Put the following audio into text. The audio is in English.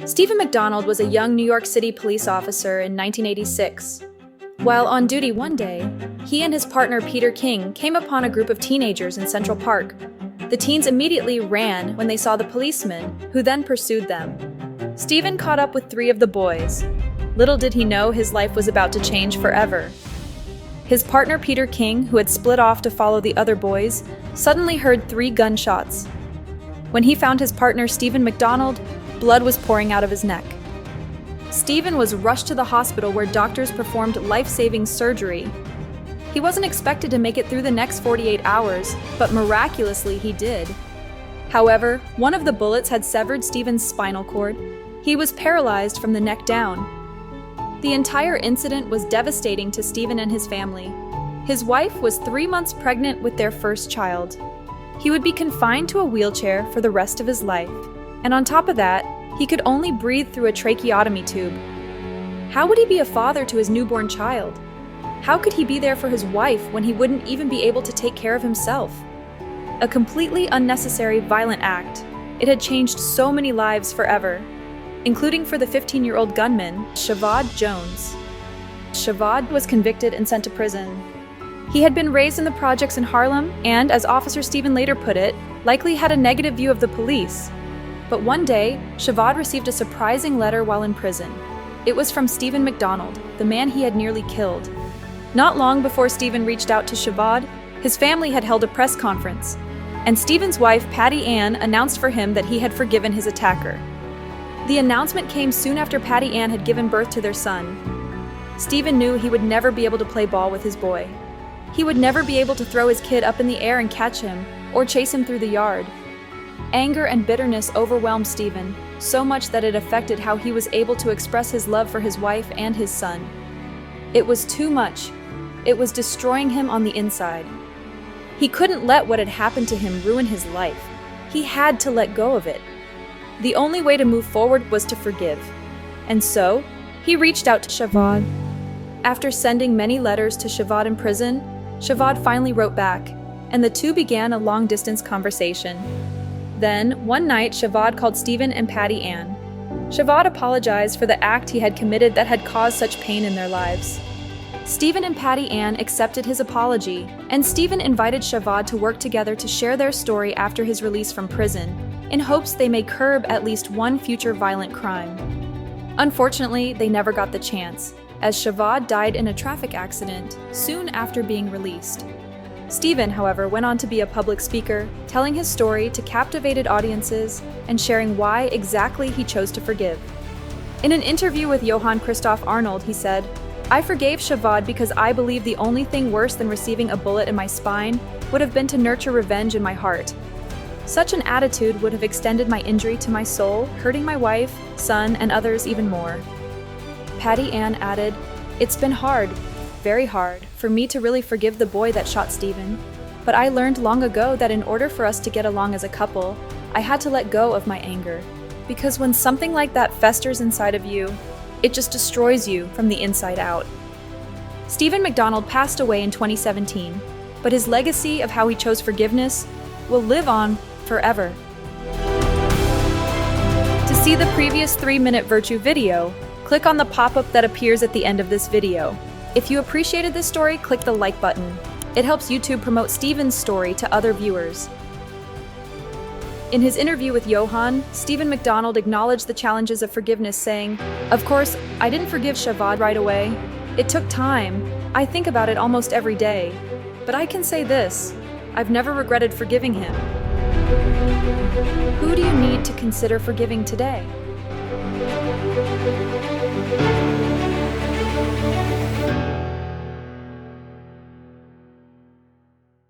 Stephen McDonald was a young New York City police officer in 1986. While on duty one day, he and his partner Peter King came upon a group of teenagers in Central Park. The teens immediately ran when they saw the policeman, who then pursued them. Stephen caught up with 3 of the boys. Little did he know his life was about to change forever. His partner Peter King, who had split off to follow the other boys, suddenly heard 3 gunshots. When he found his partner Stephen McDonald, blood was pouring out of his neck. Stephen was rushed to the hospital where doctors performed life-saving surgery. He wasn't expected to make it through the next 48 hours, but miraculously he did. However, one of the bullets had severed Stephen's spinal cord. He was paralyzed from the neck down. The entire incident was devastating to Stephen and his family. His wife was 3 months pregnant with their first child. He would be confined to a wheelchair for the rest of his life, and on top of that, he could only breathe through a tracheotomy tube. How would he be a father to his newborn child? How could he be there for his wife when he wouldn't even be able to take care of himself? A completely unnecessary, violent act. It had changed so many lives forever, including for the 15-year-old gunman, Shavod Jones. Shavod was convicted and sent to prison. He had been raised in the projects in Harlem and, as Officer Stephen later put it, likely had a negative view of the police. But one day, Shavod received a surprising letter while in prison. It was from Stephen McDonald, the man he had nearly killed. Not long before Stephen reached out to Shavod, his family had held a press conference, and Stephen's wife, Patty Ann, announced for him that he had forgiven his attacker. The announcement came soon after Patty Ann had given birth to their son. Stephen knew he would never be able to play ball with his boy. He would never be able to throw his kid up in the air and catch him, or chase him through the yard. Anger and bitterness overwhelmed Stephen, so much that it affected how he was able to express his love for his wife and his son. It was too much. It was destroying him on the inside. He couldn't let what had happened to him ruin his life. He had to let go of it. The only way to move forward was to forgive. And so, he reached out to Shavod. After sending many letters to Shavod in prison, Shavod finally wrote back, and the two began a long-distance conversation. Then, one night, Shavod called Stephen and Patty Ann. Shavod apologized for the act he had committed that had caused such pain in their lives. Stephen and Patty Ann accepted his apology, and Stephen invited Shavod to work together to share their story after his release from prison, in hopes they may curb at least one future violent crime. Unfortunately, they never got the chance, as Shavod died in a traffic accident soon after being released. Stephen, however, went on to be a public speaker, telling his story to captivated audiences and sharing why exactly he chose to forgive. In an interview with Johann Christoph Arnold, he said, "I forgave Shavod because I believe the only thing worse than receiving a bullet in my spine would have been to nurture revenge in my heart. Such an attitude would have extended my injury to my soul, hurting my wife, son, and others even more." Patty Ann added, "It's been hard, very hard, for me to really forgive the boy that shot Stephen. But I learned long ago that in order for us to get along as a couple, I had to let go of my anger. Because when something like that festers inside of you, it just destroys you from the inside out." Stephen McDonald passed away in 2017, but his legacy of how he chose forgiveness will live on forever. To see the previous 3-minute Virtue video, click on the pop-up that appears at the end of this video. If you appreciated this story, click the like button. It helps YouTube promote Stephen's story to other viewers. In his interview with Johann, Stephen McDonald acknowledged the challenges of forgiveness, saying, "Of course, I didn't forgive Shavod right away. It took time. I think about it almost every day. But I can say this, I've never regretted forgiving him." Who do you need to consider forgiving today?